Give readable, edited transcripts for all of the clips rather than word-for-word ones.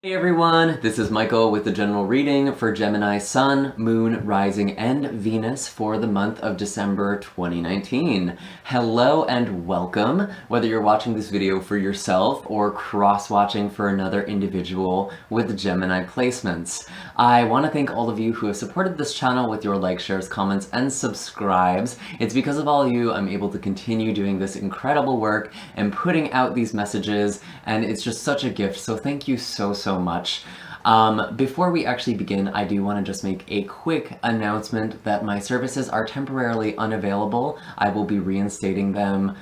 Hey everyone, this is Michael with the general reading for Gemini Sun, Moon, Rising, and Venus for the month of December 2019. Hello and welcome, whether you're watching this video for yourself or cross-watching for another individual with Gemini placements. I want to thank all of you who have supported this channel with your likes, shares, comments, and subscribes. It's because of all of you I'm able to continue doing this incredible work and putting out these messages, and it's just such a gift, so thank you so much. Before we actually begin, I do want to just make a quick announcement that my services are temporarily unavailable. I will be reinstating them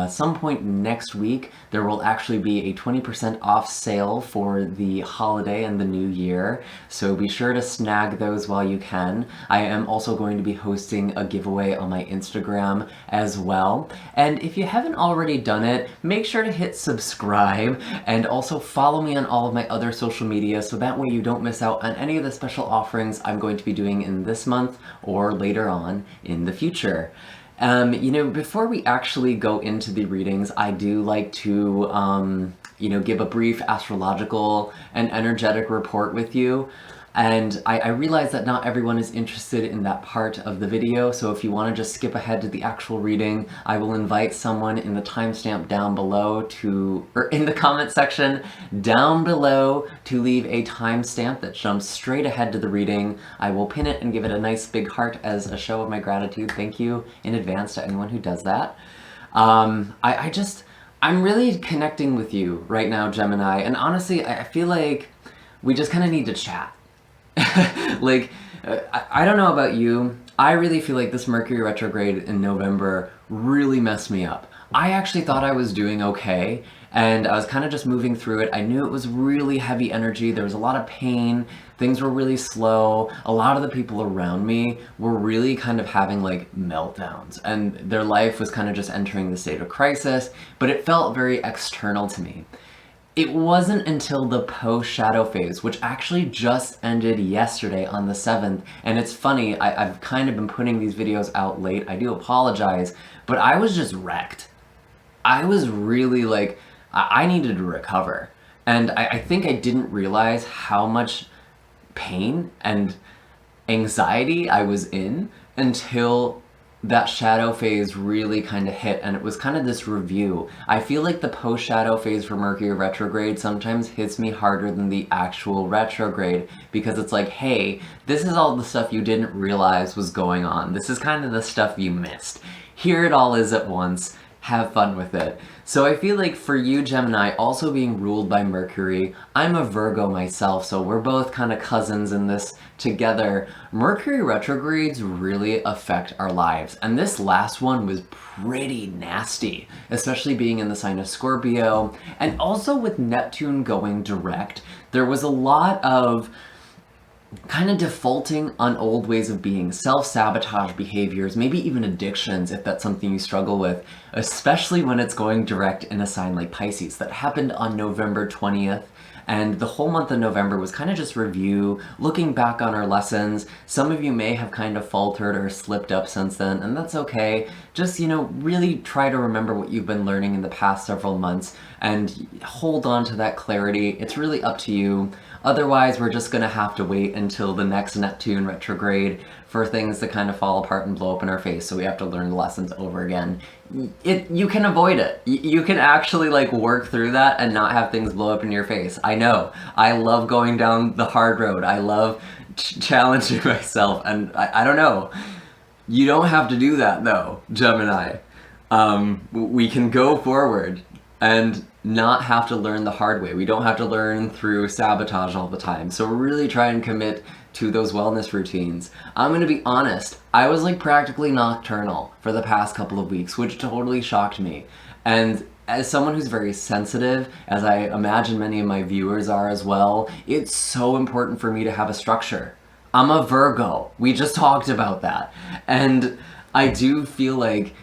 some point next week. There will actually be a 20% off sale for the holiday and the new year, so be sure to snag those while you can. I am also going to be hosting a giveaway on my Instagram as well. And if you haven't already done it, make sure to hit subscribe and also follow me on all of my other social media so that way you don't miss out on any of the special offerings I'm going to be doing in this month or later on in the future. Before we actually go into the readings, I do like to, give a brief astrological and energetic report with you. And I realize that not everyone is interested in that part of the video, so if you want to just skip ahead to the actual reading, I will invite someone in the timestamp down below or in the comment section down below to leave a timestamp that jumps straight ahead to the reading. I will pin it and give it a nice big heart as a show of my gratitude. Thank you in advance to anyone who does that. I'm really connecting with you right now, Gemini, and honestly, I feel like we just kind of need to chat. I don't know about you, I really feel like this Mercury retrograde in November really messed me up. I actually thought I was doing okay, and I was kind of just moving through it. I knew it was really heavy energy, there was a lot of pain, things were really slow, a lot of the people around me were really kind of having like meltdowns, and their life was kind of just entering the state of crisis, but it felt very external to me. It wasn't until the post-shadow phase, which actually just ended yesterday on the 7th, and it's funny, I've kind of been putting these videos out late, I do apologize, but I was just wrecked. I was really like, I needed to recover, and I think I didn't realize how much pain and anxiety I was in until that shadow phase really kind of hit, and it was kind of this review. I feel like the post-shadow phase for Mercury retrograde sometimes hits me harder than the actual retrograde, because it's like, hey, this is all the stuff you didn't realize was going on. This is kind of the stuff you missed. Here it all is at once. Have fun with it. So I feel like for you, Gemini, also being ruled by Mercury, I'm a Virgo myself, so we're both kind of cousins in this together. Mercury retrogrades really affect our lives, and this last one was pretty nasty, especially being in the sign of Scorpio, and also with Neptune going direct, there was a lot of kind of defaulting on old ways of being, self-sabotage behaviors, maybe even addictions if that's something you struggle with, especially when it's going direct in a sign like Pisces. That happened on November 20th, and the whole month of November was kind of just review, looking back on our lessons. Some of you may have kind of faltered or slipped up since then, and that's okay. Just, really try to remember what you've been learning in the past several months and hold on to that clarity. It's really up to you. Otherwise, we're just gonna have to wait until the next Neptune retrograde for things to kind of fall apart and blow up in our face, so we have to learn the lessons over again. You can avoid it. You can actually work through that and not have things blow up in your face. I know. I love going down the hard road. I love challenging myself, and I don't know. You don't have to do that though, Gemini. We can go forward and not have to learn the hard way. We don't have to learn through sabotage all the time. So really try and commit to those wellness routines. I'm gonna be honest, I was practically nocturnal for the past couple of weeks, which totally shocked me. And as someone who's very sensitive, as I imagine many of my viewers are as well, it's so important for me to have a structure. I'm a Virgo. We just talked about that. And I do feel like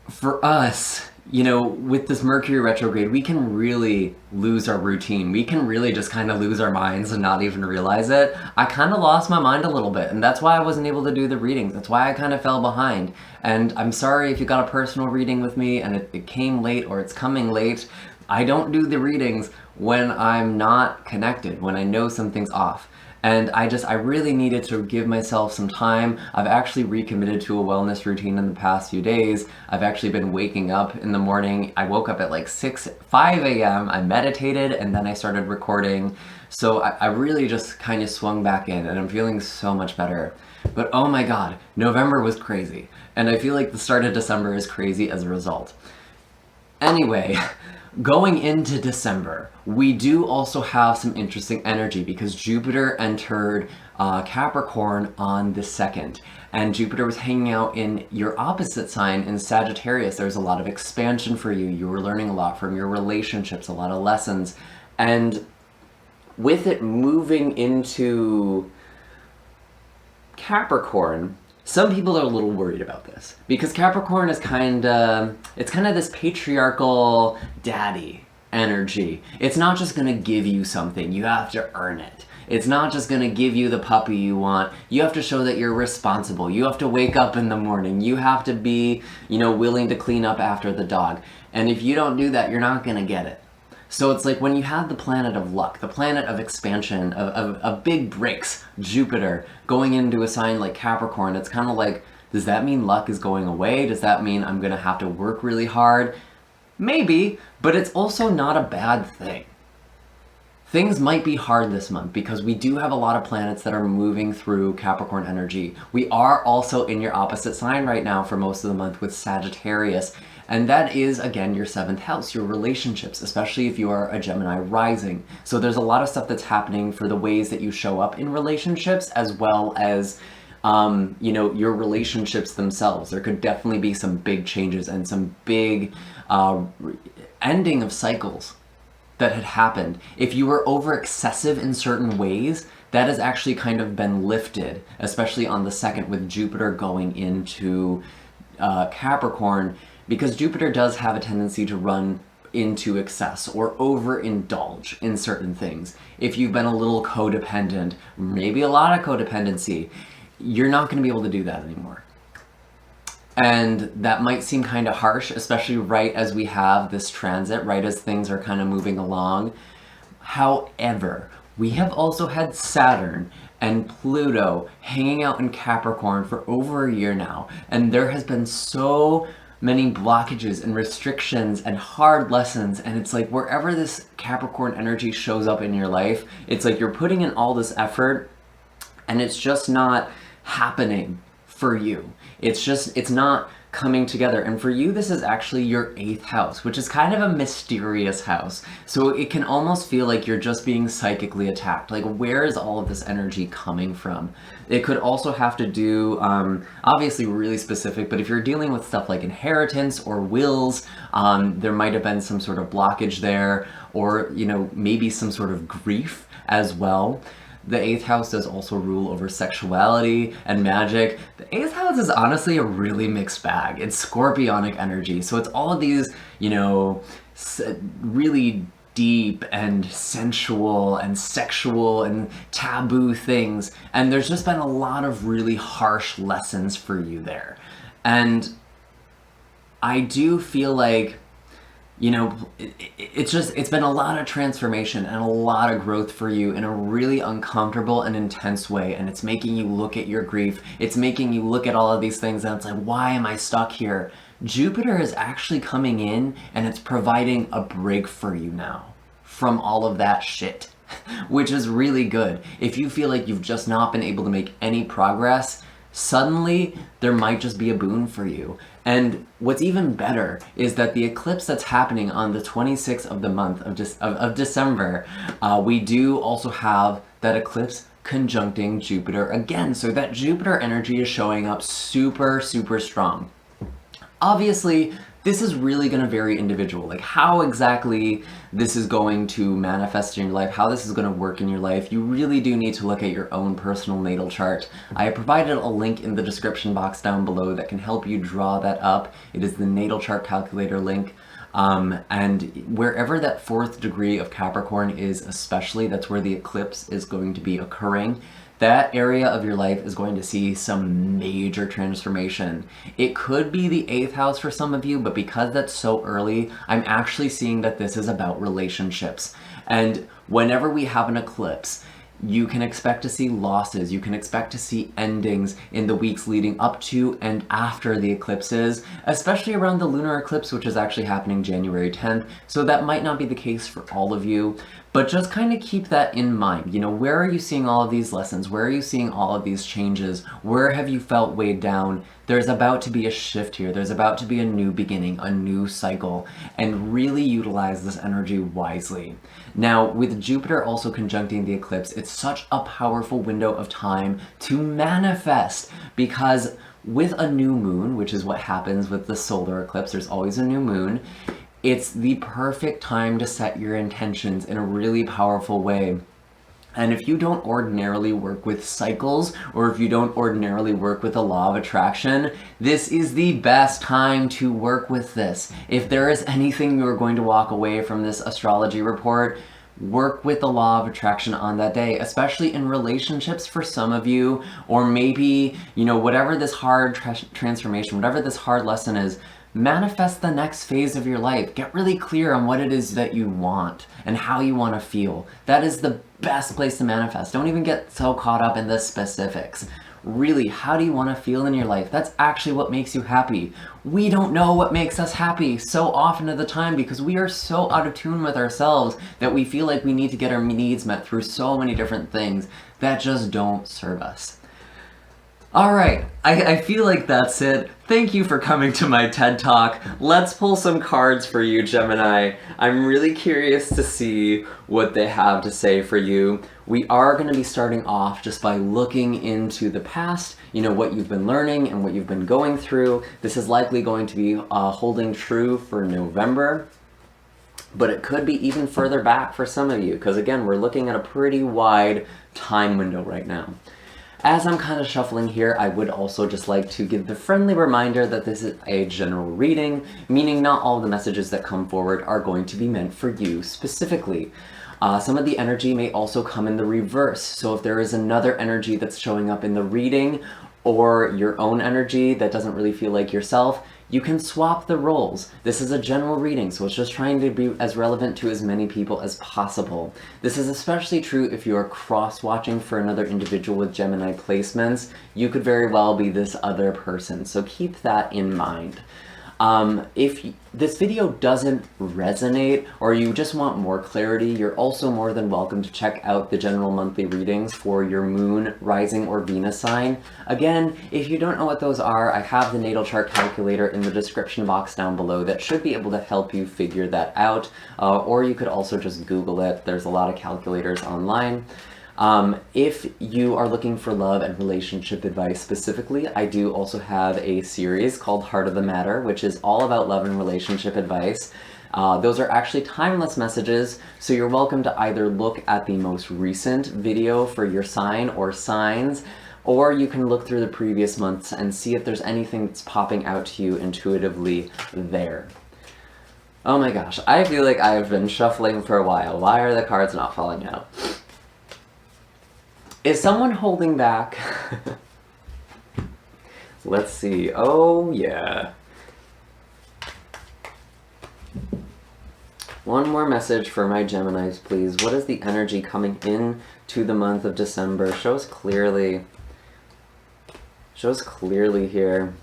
for us, with this Mercury retrograde, we can really lose our routine. We can really just kind of lose our minds and not even realize it. I kind of lost my mind a little bit, and that's why I wasn't able to do the readings. That's why I kind of fell behind. And I'm sorry if you got a personal reading with me and it came late or it's coming late. I don't do the readings when I'm not connected, when I know something's off. And I really needed to give myself some time. I've actually recommitted to a wellness routine in the past few days. I've actually been waking up in the morning. I woke up at like 5 a.m. I meditated and then I started recording. So I really just kind of swung back in and I'm feeling so much better. But oh my God, November was crazy. And I feel like the start of December is crazy as a result. Anyway, going into December, we do also have some interesting energy because Jupiter entered Capricorn on the 2nd, and Jupiter was hanging out in your opposite sign in Sagittarius. There's a lot of expansion for you. You were learning a lot from your relationships, a lot of lessons, and with it moving into Capricorn, some people are a little worried about this because Capricorn is it's kind of this patriarchal daddy energy. It's not just going to give you something, you have to earn it. It's not just going to give you the puppy you want. You have to show that you're responsible. You have to wake up in the morning. You have to be, willing to clean up after the dog. And if you don't do that, you're not going to get it. So it's like when you have the planet of luck, the planet of expansion, of big breaks, Jupiter, going into a sign like Capricorn, it's kind of like, does that mean luck is going away? Does that mean I'm going to have to work really hard? Maybe, but it's also not a bad thing. Things might be hard this month because we do have a lot of planets that are moving through Capricorn energy. We are also in your opposite sign right now for most of the month with Sagittarius. And that is, again, your 7th house, your relationships, especially if you are a Gemini rising. So there's a lot of stuff that's happening for the ways that you show up in relationships, as well as, your relationships themselves. There could definitely be some big changes and some big ending of cycles that had happened. If you were over excessive in certain ways, that has actually kind of been lifted, especially on the 2nd with Jupiter going into Capricorn, because Jupiter does have a tendency to run into excess or overindulge in certain things. If you've been a little codependent, maybe a lot of codependency, you're not going to be able to do that anymore. And that might seem kind of harsh, especially right as we have this transit, right as things are kind of moving along. However, we have also had Saturn and Pluto hanging out in Capricorn for over a year now, and there has been so many blockages and restrictions and hard lessons, and it's like wherever this Capricorn energy shows up in your life, it's like you're putting in all this effort and it's just not happening for you. It's not coming together. And for you, this is actually your 8th house, which is kind of a mysterious house. So it can almost feel like you're just being psychically attacked. Like, where is all of this energy coming from? It could also have to do, obviously really specific, but if you're dealing with stuff like inheritance or wills, there might have been some sort of blockage there, or, maybe some sort of grief as well. The 8th house does also rule over sexuality and magic. The 8th house is honestly a really mixed bag. It's scorpionic energy. So it's all of these, really deep and sensual and sexual and taboo things. And there's just been a lot of really harsh lessons for you there. And I do feel like, it's been a lot of transformation and a lot of growth for you in a really uncomfortable and intense way. And it's making you look at your grief. It's making you look at all of these things and it's like, why am I stuck here? Jupiter is actually coming in and it's providing a break for you now from all of that shit, which is really good. If you feel like you've just not been able to make any progress, suddenly there might just be a boon for you. And what's even better is that the eclipse that's happening on the 26th of the month of December, we do also have that eclipse conjuncting Jupiter again. So that Jupiter energy is showing up super, super strong. Obviously, this is really going to vary individual, like how exactly this is going to manifest in your life, how this is going to work in your life. You really do need to look at your own personal natal chart. I have provided a link in the description box down below that can help you draw that up. It is the natal chart calculator link. And wherever that 4th degree of Capricorn is, especially, that's where the eclipse is going to be occurring. That area of your life is going to see some major transformation. It could be the 8th house for some of you, but because that's so early, I'm actually seeing that this is about relationships. And whenever we have an eclipse, you can expect to see losses, you can expect to see endings in the weeks leading up to and after the eclipses, especially around the lunar eclipse, which is actually happening January 10th, so that might not be the case for all of you, but just kind of keep that in mind. You know, where are you seeing all of these lessons? Where are you seeing all of these changes? Where have you felt weighed down? There's about to be a shift here. There's about to be a new beginning, a new cycle, and really utilize this energy wisely. Now, with Jupiter also conjuncting the eclipse, it's such a powerful window of time to manifest, because with a new moon, which is what happens with the solar eclipse, there's always a new moon, it's the perfect time to set your intentions in a really powerful way. And if you don't ordinarily work with cycles, or if you don't ordinarily work with the law of attraction, this is the best time to work with this. If there is anything you're going to walk away from this astrology report, work with the law of attraction on that day, especially in relationships for some of you, or maybe, you know, whatever this hard transformation, whatever this hard lesson is, manifest the next phase of your life. Get really clear on what it is that you want and how you want to feel. That is the best place to manifest. Don't even get so caught up in the specifics. Really, how do you want to feel in your life? That's actually what makes you happy. We don't know what makes us happy so often of the time because we are so out of tune with ourselves that we feel like we need to get our needs met through so many different things that just don't serve us. Alright, I feel like that's it. Thank you for coming to my TED Talk. Let's pull some cards for you, Gemini. I'm really curious to see what they have to say for you. We are going to be starting off just by looking into the past, you know, what you've been learning and what you've been going through. This is likely going to be holding true for November, but it could be even further back for some of you, because again, we're looking at a pretty wide time window right now. As I'm kind of shuffling here, I would also just like to give the friendly reminder that this is a general reading, meaning not all the messages that come forward are going to be meant for you specifically. Some of the energy may also come in the reverse, so if there is another energy that's showing up in the reading, or your own energy that doesn't really feel like yourself, you can swap the roles. This is a general reading, so it's just trying to be as relevant to as many people as possible. This is especially true if you are cross-watching for another individual with Gemini placements. You could very well be this other person, so keep that in mind. If this video doesn't resonate or you just want more clarity, you're also more than welcome to check out the general monthly readings for your moon, rising, or Venus sign. Again, if you don't know what those are, I have the natal chart calculator in the description box down below that should be able to help you figure that out, or you could also just Google it. There's a lot of calculators online. If you are looking for love and relationship advice specifically, I do also have a series called Heart of the Matter, which is all about love and relationship advice. Those are actually timeless messages, so you're welcome to either look at the most recent video for your sign or signs, or you can look through the previous months and see if there's anything that's popping out to you intuitively there. Oh my gosh, I feel like I've been shuffling for a while. Why are the cards not falling out? Is someone holding back? Let's see. Oh, yeah. One more message for my Geminis, please. What is the energy coming in to the month of December? Show us clearly. Show us clearly here.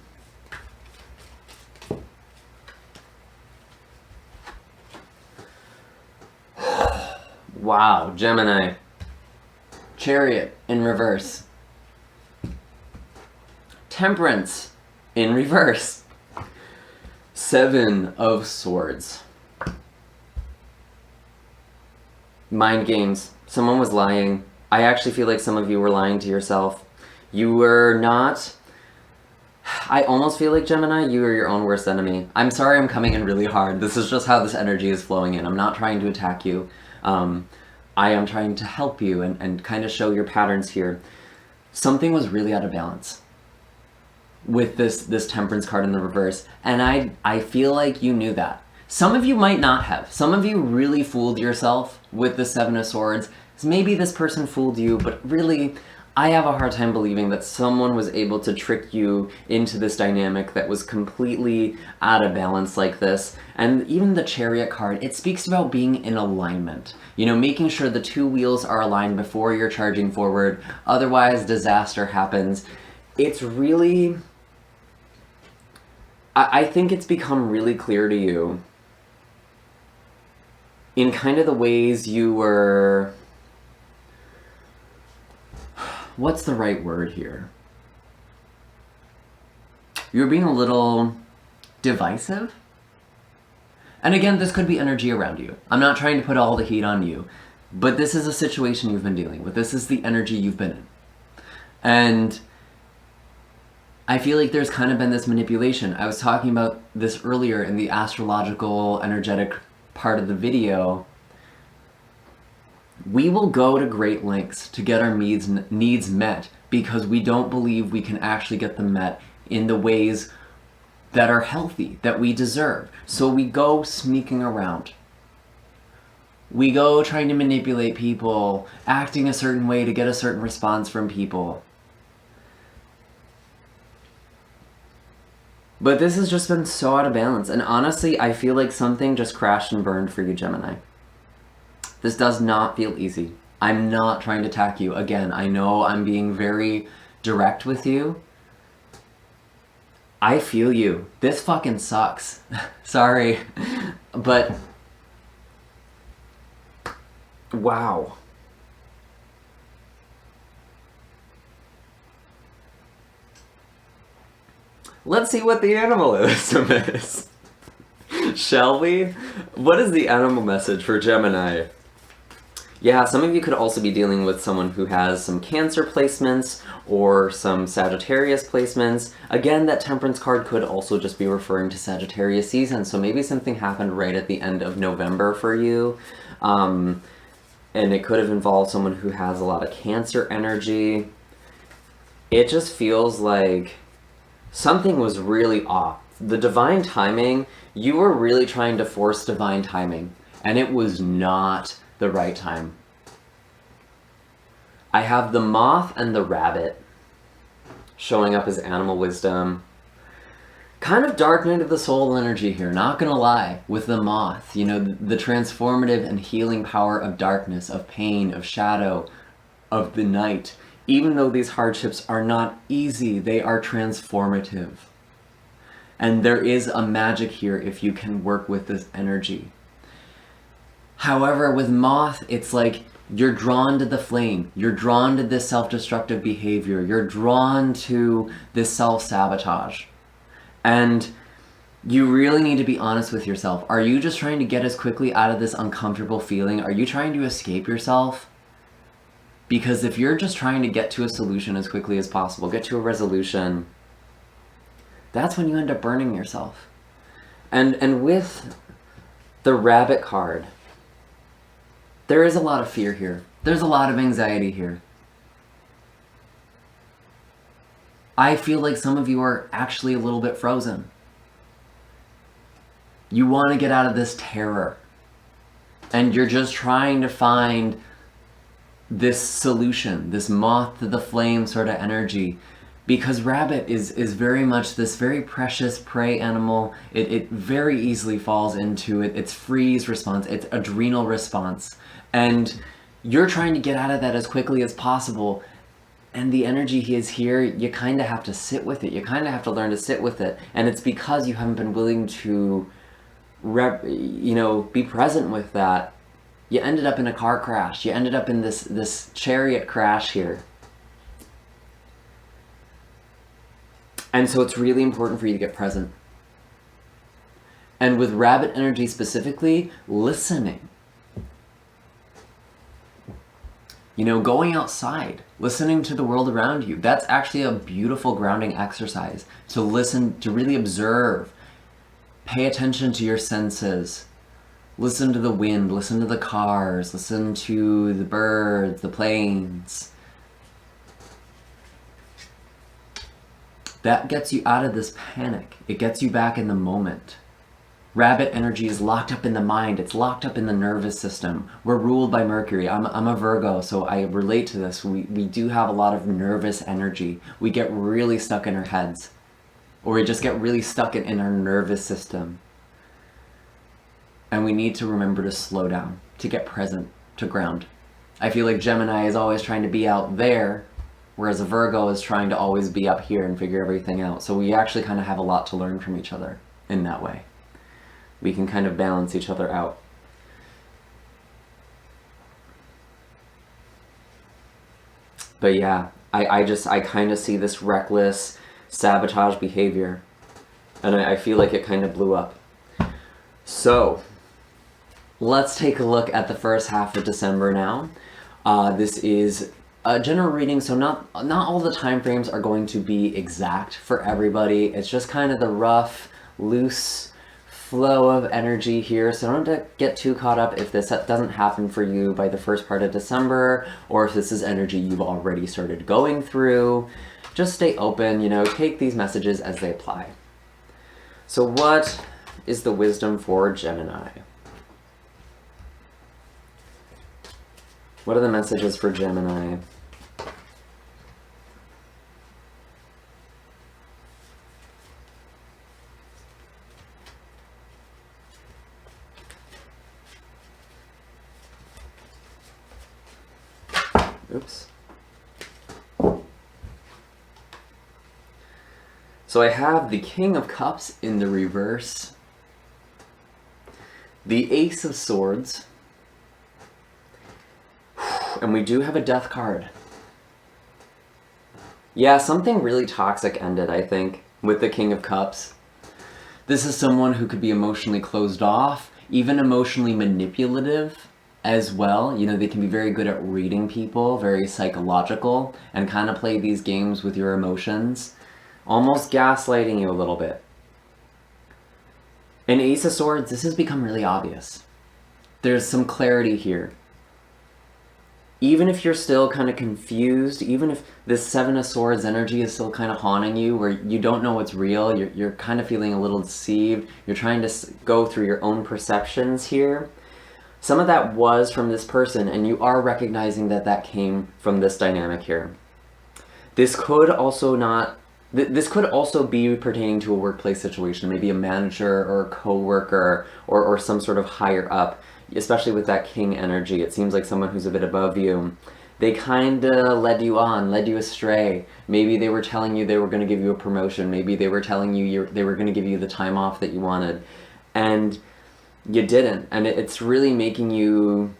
Wow, Gemini. Chariot in reverse. Temperance in reverse. 7 of Swords. Mind games. Someone was lying. I actually feel like some of you were lying to yourself. You were not... I almost feel like, Gemini, you are your own worst enemy. I'm sorry I'm coming in really hard. This is just how this energy is flowing in. I'm not trying to attack you. I am trying to help you and kind of show your patterns here. Something was really out of balance with this Temperance card in the reverse, and I feel like you knew that. Some of you might not have. Some of you really fooled yourself with the Seven of Swords. Maybe this person fooled you, but really, I have a hard time believing that someone was able to trick you into this dynamic that was completely out of balance like this. And even the Chariot card, it speaks about being in alignment. You know, making sure the two wheels are aligned before you're charging forward, otherwise disaster happens. It's really... I think it's become really clear to you in kind of the ways you were... What's the right word here? You're being a little divisive? And again, this could be energy around you. I'm not trying to put all the heat on you, but this is a situation you've been dealing with. This is the energy you've been in. And I feel like there's kind of been this manipulation. I was talking about this earlier in the astrological energetic part of the video. We will go to great lengths to get our needs met because we don't believe we can actually get them met in the ways that are healthy, that we deserve. So we go sneaking around. We go trying to manipulate people, acting a certain way to get a certain response from people. But this has just been so out of balance. And honestly, I feel like something just crashed and burned for you, Gemini. This does not feel easy. I'm not trying to attack you. Again, I know I'm being very direct with you. I feel you. This fucking sucks. Sorry. But... wow. Let's see what the animalism is. Shall we? What is the animal message for Gemini? Yeah, some of you could also be dealing with someone who has some Cancer placements or some Sagittarius placements. Again, that Temperance card could also just be referring to Sagittarius season, so maybe something happened right at the end of November for you. And it could have involved someone who has a lot of Cancer energy. It just feels like something was really off. The divine timing, you were really trying to force divine timing, and it was not the right time. I have the moth and the rabbit showing up as animal wisdom. Kind of dark night of the soul energy here, not gonna lie, with the moth. You know, the transformative and healing power of darkness, of pain, of shadow, of the night. Even though these hardships are not easy, they are transformative. And there is a magic here if you can work with this energy. However, with moth, it's like you're drawn to the flame. You're drawn to this self-destructive behavior. You're drawn to this self-sabotage. And you really need to be honest with yourself. Are you just trying to get as quickly out of this uncomfortable feeling? Are you trying to escape yourself? Because if you're just trying to get to a solution as quickly as possible, get to a resolution, that's when you end up burning yourself. And with the rabbit card, there is a lot of fear here. There's a lot of anxiety here. I feel like some of you are actually a little bit frozen. You want to get out of this terror. And you're just trying to find this solution, this moth to the flame sort of energy. Because rabbit is very much this very precious prey animal. It very easily falls into its freeze response, its adrenal response. And you're trying to get out of that as quickly as possible. And the energy is here, you kind of have to sit with it. You kind of have to learn to sit with it. And it's because you haven't been willing to, be present with that. You ended up in a car crash. You ended up in this chariot crash here. And so it's really important for you to get present. And with rabbit energy specifically, listening. Going outside, listening to the world around you. That's actually a beautiful grounding exercise. To listen, to really observe. Pay attention to your senses. Listen to the wind, listen to the cars, listen to the birds, the planes. That gets you out of this panic. It gets you back in the moment. Rabbit energy is locked up in the mind. It's locked up in the nervous system. We're ruled by Mercury. I'm a Virgo, so I relate to this. We do have a lot of nervous energy. We get really stuck in our heads. Or we just get really stuck in our nervous system. And we need to remember to slow down, to get present, to ground. I feel like Gemini is always trying to be out there, whereas a Virgo is trying to always be up here and figure everything out. So we actually kind of have a lot to learn from each other in that way. We can kind of balance each other out. But yeah, I kind of see this reckless sabotage behavior, and I feel like it kind of blew up. So let's take a look at the first half of December now. This is a general reading, so not all the time frames are going to be exact for everybody. It's just kind of the rough, loose flow of energy here, so don't get too caught up if this doesn't happen for you by the first part of December, or if this is energy you've already started going through. Just stay open, you know, take these messages as they apply. So what is the wisdom for Gemini? What are the messages for Gemini? Oops. So I have the King of Cups in the reverse, the Ace of Swords, and we do have a Death card. Yeah, something really toxic ended, I think, with the King of Cups. This is someone who could be emotionally closed off, even emotionally manipulative as well. You know, they can be very good at reading people, very psychological, and kind of play these games with your emotions, almost gaslighting you a little bit. In Ace of Swords, this has become really obvious. There's some clarity here. Even if you're still kind of confused, even if this Seven of Swords energy is still kind of haunting you, where you don't know what's real, you're kind of feeling a little deceived, you're trying to go through your own perceptions here, some of that was from this person, and you are recognizing that that came from this dynamic here. This could also be pertaining to a workplace situation, maybe a manager or a co-worker or some sort of higher up, especially with that king energy. It seems like someone who's a bit above you. They kind of led you astray. Maybe they were telling you they were going to give you a promotion. Maybe they were telling you they were going to give you the time off that you wanted, and you didn't. And it's really making you...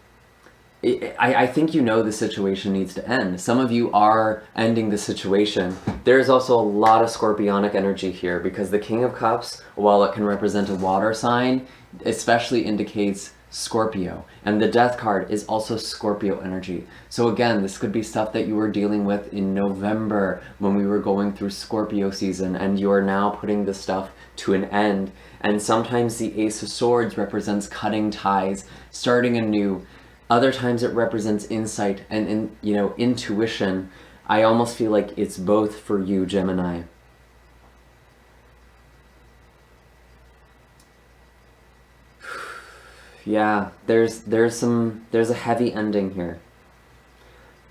I think you know the situation needs to end. Some of you are ending the situation. There's also a lot of scorpionic energy here, because the King of Cups, while it can represent a water sign, especially indicates Scorpio. And the Death card is also Scorpio energy. So again, this could be stuff that you were dealing with in November when we were going through Scorpio season, and you are now putting this stuff to an end. And sometimes the Ace of Swords represents cutting ties, starting anew. Other times it represents insight and intuition. I almost feel like it's both for you, Gemini. Yeah, there's a heavy ending here.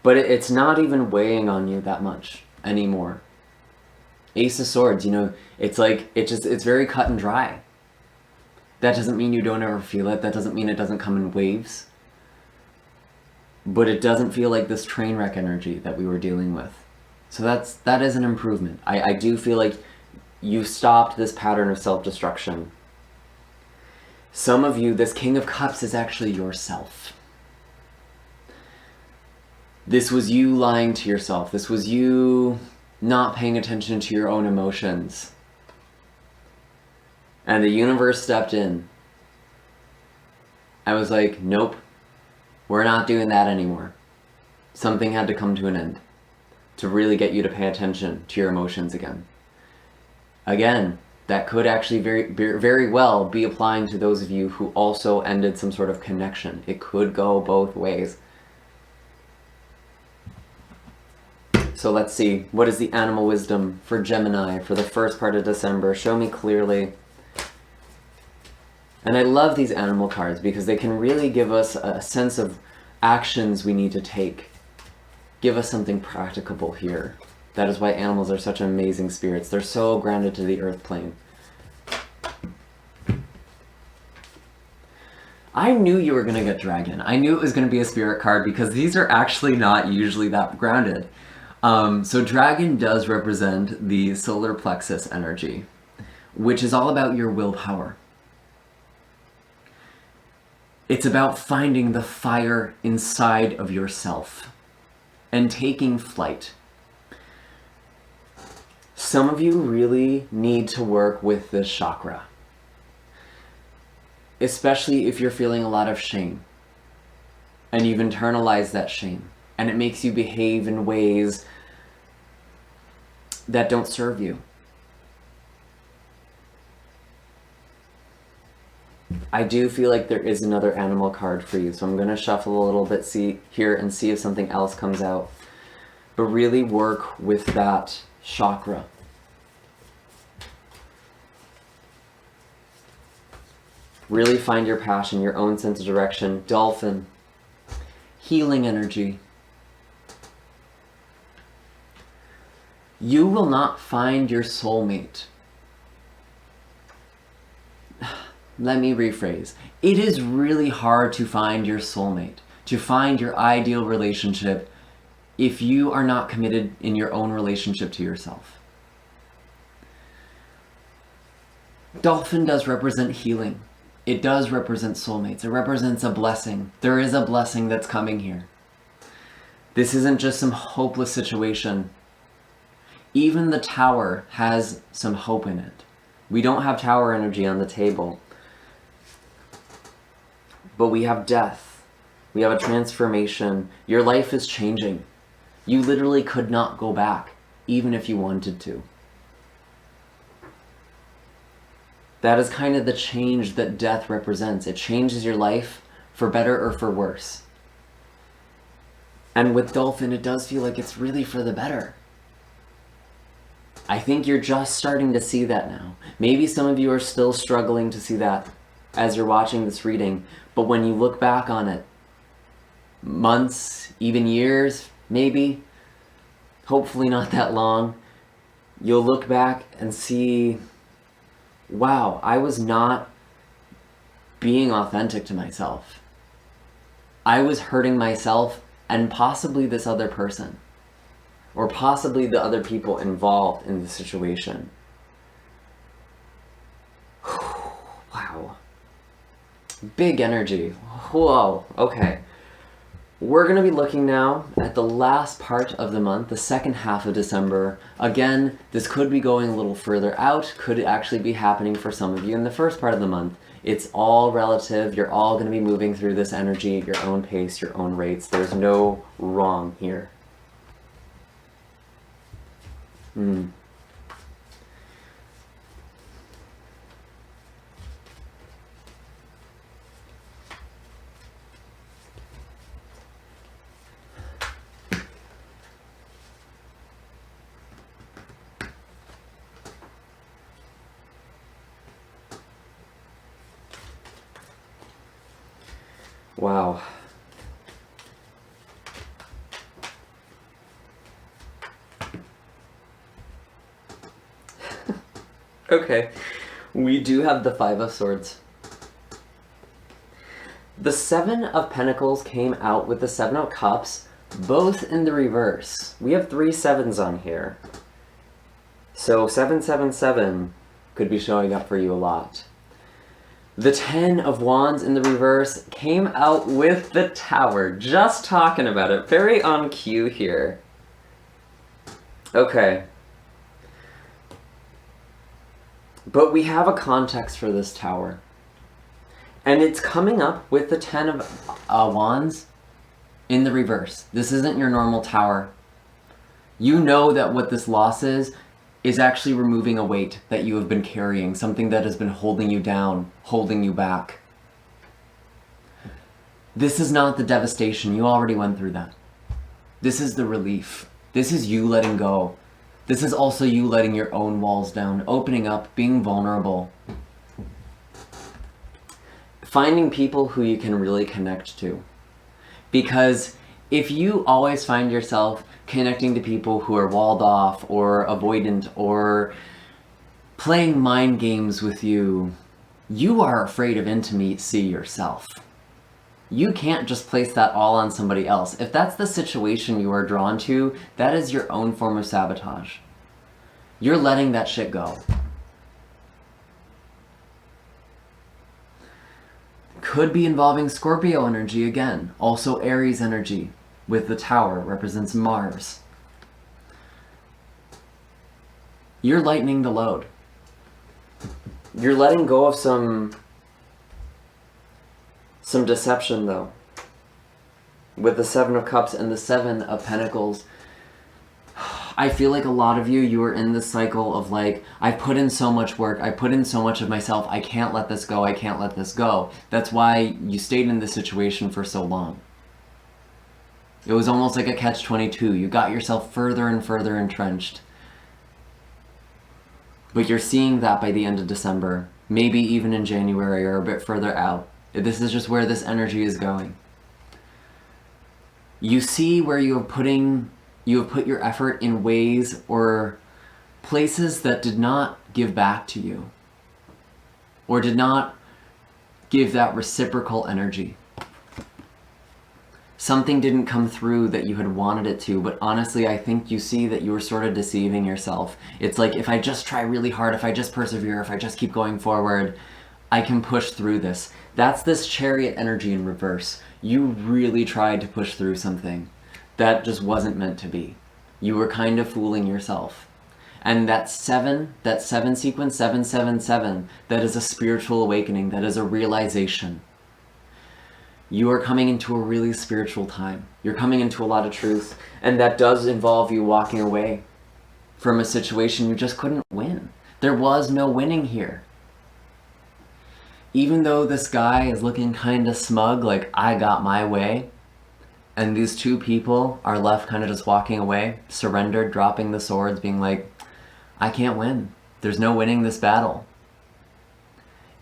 But it's not even weighing on you that much anymore. Ace of Swords, it's like it's very cut and dry. That doesn't mean you don't ever feel it. That doesn't mean it doesn't come in waves. But it doesn't feel like this train wreck energy that we were dealing with. So that is an improvement. I do feel like you stopped this pattern of self-destruction. Some of you, this King of Cups is actually yourself. This was you lying to yourself. This was you not paying attention to your own emotions. And the universe stepped in. I was like, nope. We're not doing that anymore. Something had to come to an end to really get you to pay attention to your emotions again. Again, that could actually very well be applying to those of you who also ended some sort of connection. It could go both ways. So let's see. What is the animal wisdom for Gemini for the first part of December? Show me clearly. And I love these animal cards because they can really give us a sense of actions we need to take. Give us something practicable here. That is why animals are such amazing spirits. They're so grounded to the earth plane. I knew you were going to get dragon. I knew it was going to be a spirit card because these are actually not usually that grounded. So dragon does represent the solar plexus energy, which is all about your willpower. It's about finding the fire inside of yourself and taking flight. Some of you really need to work with this chakra, especially if you're feeling a lot of shame and you've internalized that shame and it makes you behave in ways that don't serve you. I do feel like there is another animal card for you, so I'm going to shuffle a little bit here and see if something else comes out. But really work with that chakra. Really find your passion, your own sense of direction. Dolphin. Healing energy. You will not find your soulmate. Let me rephrase. It is really hard to find your soulmate, to find your ideal relationship if you are not committed in your own relationship to yourself. Dolphin does represent healing. It does represent soulmates. It represents a blessing. There is a blessing that's coming here. This isn't just some hopeless situation. Even the tower has some hope in it. We don't have tower energy on the table. But we have death. We have a transformation. Your life is changing. You literally could not go back, even if you wanted to. That is kind of the change that death represents. It changes your life for better or for worse. And with Dolphin, it does feel like it's really for the better. I think you're just starting to see that now. Maybe some of you are still struggling to see that as you're watching this reading, but when you look back on it, months, even years, maybe, hopefully not that long, you'll look back and see, wow, I was not being authentic to myself. I was hurting myself and possibly this other person, or possibly the other people involved in the situation. Wow. Big energy. Whoa, okay. We're going to be looking now at the last part of the month, the second half of December. Again, this could be going a little further out, could actually be happening for some of you in the first part of the month. It's all relative. You're all going to be moving through this energy at your own pace, your own rates. There's no wrong here. Wow. Okay, we do have the Five of Swords. The Seven of Pentacles came out with the Seven of Cups, both in the reverse. We have 3 sevens on here. So 777 could be showing up for you a lot. The Ten of Wands in the reverse came out with the Tower. Just talking about it. Very on cue here. Okay. But we have a context for this Tower. And it's coming up with the Ten of Wands in the reverse. This isn't your normal Tower. You know that what this loss is actually removing a weight that you have been carrying, something that has been holding you down, holding you back. This is not the devastation. You already went through that. This is the relief. This is you letting go. This is also you letting your own walls down, opening up, being vulnerable. finding people who you can really connect to. Because if you always find yourself connecting to people who are walled off or avoidant or playing mind games with you, you are afraid of intimacy yourself. You can't just place that all on somebody else. If that's the situation you are drawn to, that is your own form of sabotage. You're letting that shit go. Could be involving Scorpio energy again. Also Aries energy with the Tower represents Mars. You're lightening the load. You're letting go of some deception though. With the Seven of Cups and the Seven of Pentacles, I feel like a lot of you are in this cycle of like, I've put in so much work, I put in so much of myself, I can't let this go, I can't let this go. That's why you stayed in this situation for so long. It was almost like a catch-22. You got yourself further and further entrenched. But you're seeing that by the end of December, maybe even in January or a bit further out. This is just where this energy is going. You see where you have put your effort in ways or places that did not give back to you or did not give that reciprocal energy. Something didn't come through that you had wanted it to, but honestly, I think you see that you were sort of deceiving yourself. It's like, if I just try really hard, if I just persevere, if I just keep going forward, I can push through this. That's this Chariot energy in reverse. You really tried to push through something that just wasn't meant to be. You were kind of fooling yourself. And that seven sequence, 777, that is a spiritual awakening, that is a realization. You are coming into a really spiritual time. You're coming into a lot of truth, and that does involve you walking away from a situation you just couldn't win. There was no winning here. Even though this guy is looking kind of smug, like, I got my way, and these two people are left kind of just walking away, surrendered, dropping the swords, being like, I can't win. There's no winning this battle.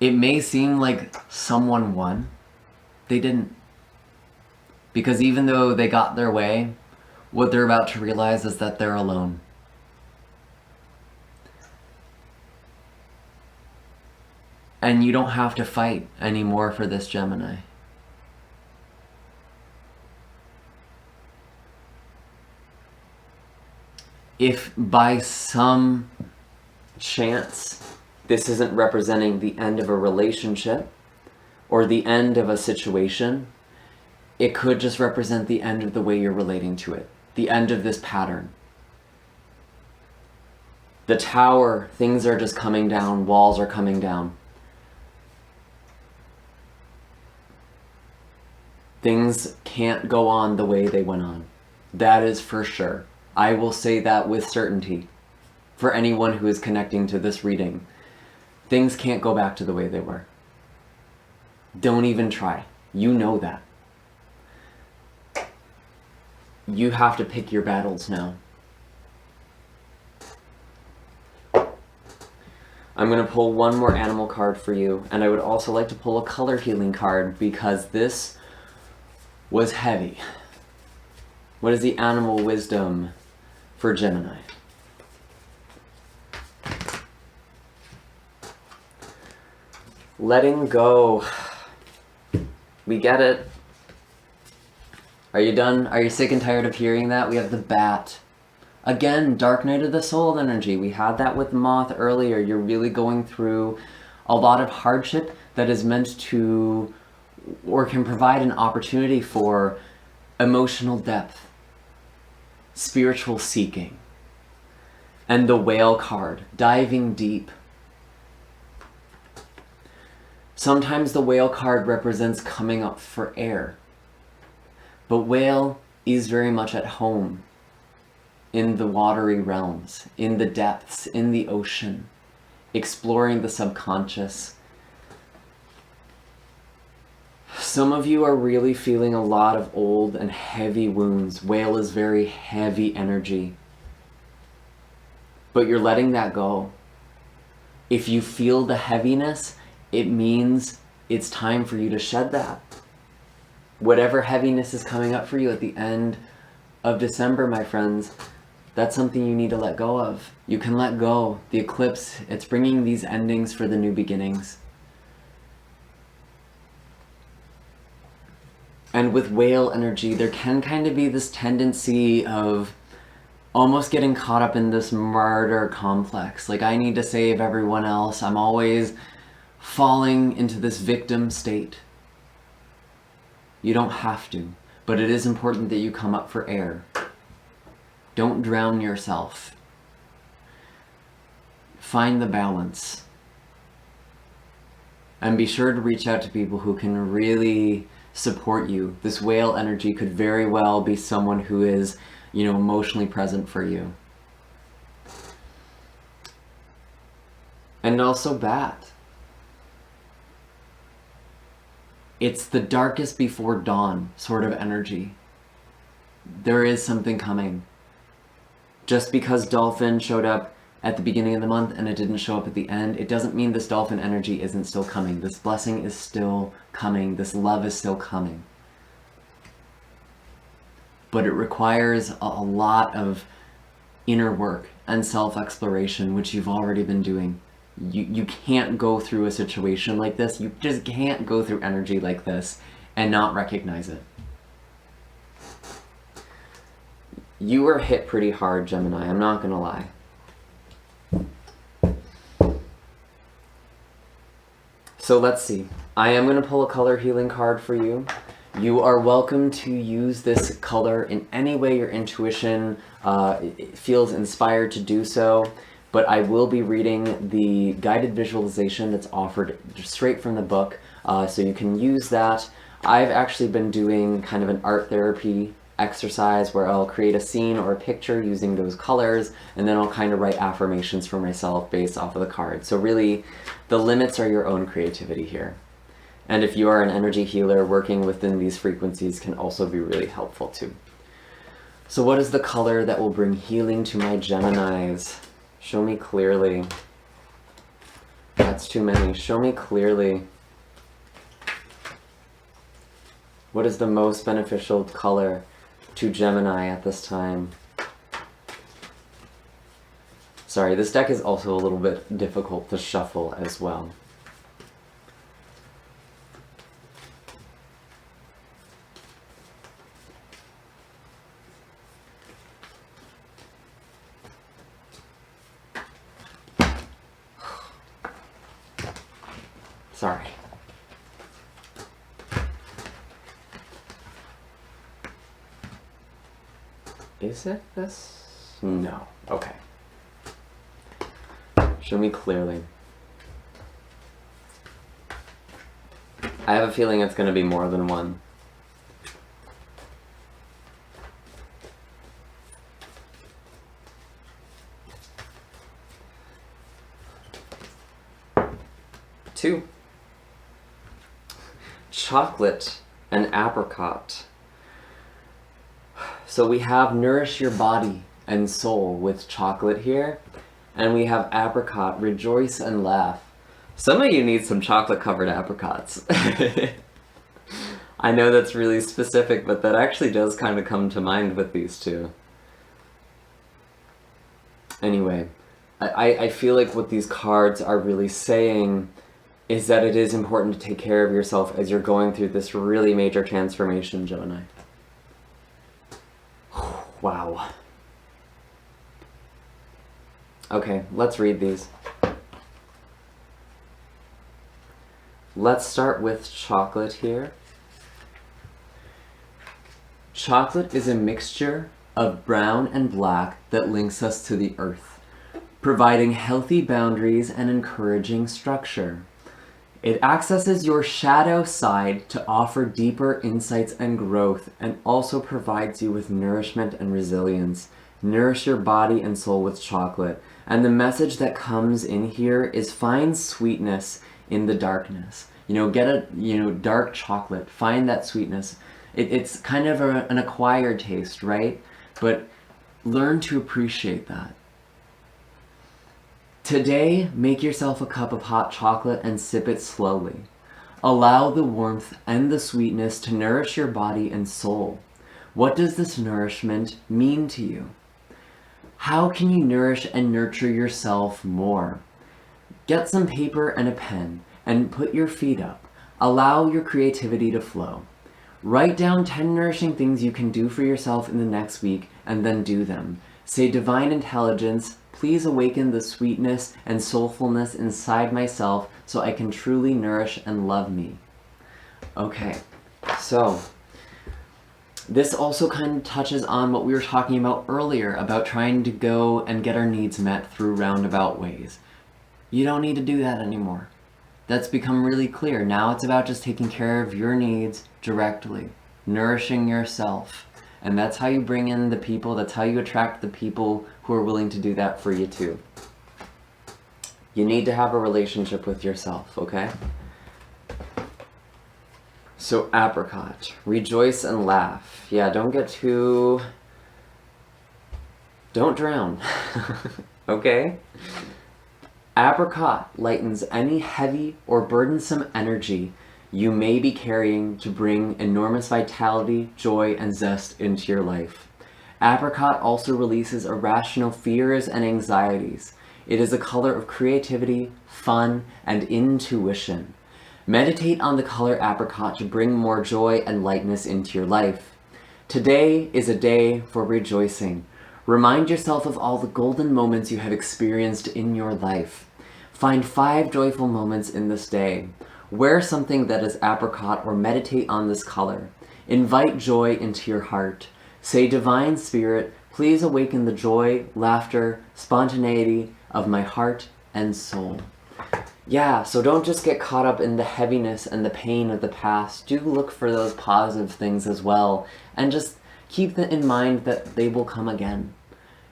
It may seem like someone won. They didn't. Because even though they got their way, what they're about to realize is that they're alone. And you don't have to fight anymore for this, Gemini. If by some chance this isn't representing the end of a relationship or the end of a situation, it could just represent the end of the way you're relating to it, the end of this pattern. The Tower, things are just coming down, walls are coming down. Things can't go on the way they went on. That is for sure. I will say that with certainty for anyone who is connecting to this reading. Things can't go back to the way they were. Don't even try. You know that. You have to pick your battles now. I'm going to pull one more animal card for you, and I would also like to pull a color healing card because this was heavy. What is the animal wisdom for Gemini? Letting go. We get it. Are you done? Are you sick and tired of hearing that? We have the Bat. Again, Dark Night of the Soul energy. We had that with Moth earlier. You're really going through a lot of hardship that is meant to, or can provide an opportunity for emotional depth, spiritual seeking. And the Whale card, diving deep. Sometimes the Whale card represents coming up for air. But Whale is very much at home in the watery realms, in the depths, in the ocean, exploring the subconscious. Some of you are really feeling a lot of old and heavy wounds. Whale is very heavy energy. But you're letting that go. If you feel the heaviness, it means it's time for you to shed that. Whatever heaviness is coming up for you at the end of December, my friends, that's something you need to let go of. You can let go. The eclipse, it's bringing these endings for the new beginnings. And with whale energy, there can kind of be this tendency of almost getting caught up in this martyr complex. Like, I need to save everyone else. I'm always falling into this victim state. You don't have to, but it is important that you come up for air. Don't drown yourself. Find the balance. And be sure to reach out to people who can really support you. This whale energy could very well be someone who is, emotionally present for you. And also bat. It's the darkest before dawn sort of energy. There is something coming. Just because dolphin showed up at the beginning of the month and it didn't show up at the end, it doesn't mean this dolphin energy isn't still coming. This blessing is still coming. This love is still coming. But it requires a lot of inner work and self-exploration, which you've already been doing. You can't go through a situation like this. You just can't go through energy like this and not recognize it. You were hit pretty hard, Gemini. I'm not gonna lie. So let's see. I am gonna pull a color healing card for you. You are welcome to use this color in any way your intuition feels inspired to do so. But I will be reading the guided visualization that's offered straight from the book, so you can use that. I've actually been doing kind of an art therapy exercise where I'll create a scene or a picture using those colors, and then I'll kind of write affirmations for myself based off of the card. So really, the limits are your own creativity here. And if you are an energy healer, working within these frequencies can also be really helpful too. So what is the color that will bring healing to my Geminis? Show me clearly. That's too many. Show me clearly. What is the most beneficial color to Gemini at this time? Sorry, this deck is also a little bit difficult to shuffle as well. Sorry. Is it this? No. Okay. Show me clearly. I have a feeling it's going to be more than one. Two. Chocolate and apricot. So we have nourish your body and soul with chocolate here, and we have apricot, rejoice and laugh. Some of you need some chocolate covered apricots. I know that's really specific, but that actually does kind of come to mind with these two. Anyway, I feel like what these cards are really saying is that it is important to take care of yourself as you're going through this really major transformation, Gemini. Wow. Okay, let's read these. Let's start with chocolate here. Chocolate is a mixture of brown and black that links us to the earth, providing healthy boundaries and encouraging structure. It accesses your shadow side to offer deeper insights and growth, and also provides you with nourishment and resilience. Nourish your body and soul with chocolate. And the message that comes in here is find sweetness in the darkness. Get a dark chocolate. Find that sweetness. It's kind of an acquired taste, right? But learn to appreciate that. Today, make yourself a cup of hot chocolate and sip it slowly. Allow the warmth and the sweetness to nourish your body and soul. What does this nourishment mean to you? How can you nourish and nurture yourself more? Get some paper and a pen and put your feet up. Allow your creativity to flow. Write down 10 nourishing things you can do for yourself in the next week and then do them. Say, Divine Intelligence, please awaken the sweetness and soulfulness inside myself so I can truly nourish and love me. Okay, so this also kind of touches on what we were talking about earlier about trying to go and get our needs met through roundabout ways. You don't need to do that anymore. That's become really clear. Now it's about just taking care of your needs directly, nourishing yourself. And that's how you bring in the people, that's how you attract the people who are willing to do that for you too. You need to have a relationship with yourself, okay? So apricot, rejoice and laugh. Yeah, don't drown, okay? Apricot lightens any heavy or burdensome energy you may be carrying to bring enormous vitality, joy, and zest into your life. Apricot also releases irrational fears and anxieties. It is a color of creativity, fun, and intuition. Meditate on the color apricot to bring more joy and lightness into your life. Today is a day for rejoicing. Remind yourself of all the golden moments you have experienced in your life. Find 5 joyful moments in this day. Wear something that is apricot or meditate on this color. Invite joy into your heart. Say, Divine Spirit, please awaken the joy, laughter, spontaneity of my heart and soul. Yeah, so don't just get caught up in the heaviness and the pain of the past. Do look for those positive things as well. And just keep in mind that they will come again.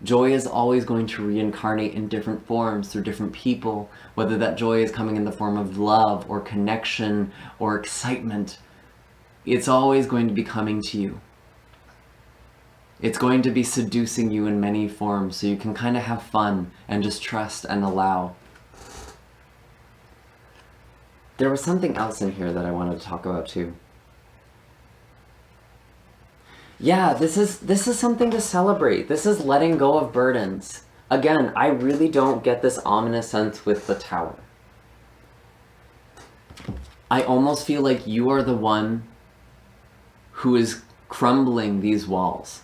Joy is always going to reincarnate in different forms through different people, whether that joy is coming in the form of love or connection or excitement. It's always going to be coming to you. It's going to be seducing you in many forms, so you can kind of have fun and just trust and allow. There was something else in here that I wanted to talk about too. Yeah, this is something to celebrate. This is letting go of burdens. Again, I really don't get this ominous sense with the Tower. I almost feel like you are the one who is crumbling these walls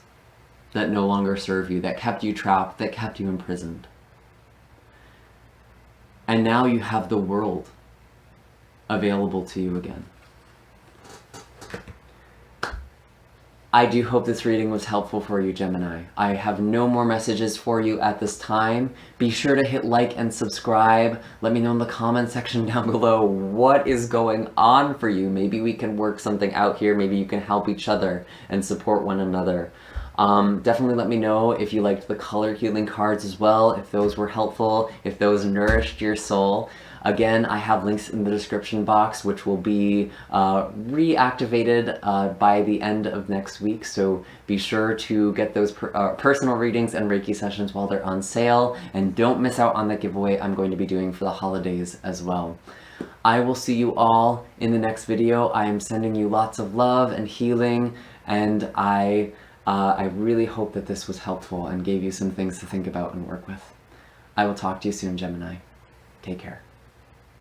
that no longer serve you, that kept you trapped, that kept you imprisoned. And now you have the world available to you again. I do hope this reading was helpful for you, Gemini. I have no more messages for you at this time. Be sure to hit like and subscribe. Let me know in the comment section down below what is going on for you. Maybe we can work something out here. Maybe you can help each other and support one another. Definitely let me know if you liked the color healing cards as well, if those were helpful, if those nourished your soul. Again, I have links in the description box, which will be reactivated by the end of next week. So be sure to get those personal readings and Reiki sessions while they're on sale. And don't miss out on the giveaway I'm going to be doing for the holidays as well. I will see you all in the next video. I am sending you lots of love and healing, and I really hope that this was helpful and gave you some things to think about and work with. I will talk to you soon, Gemini. Take care.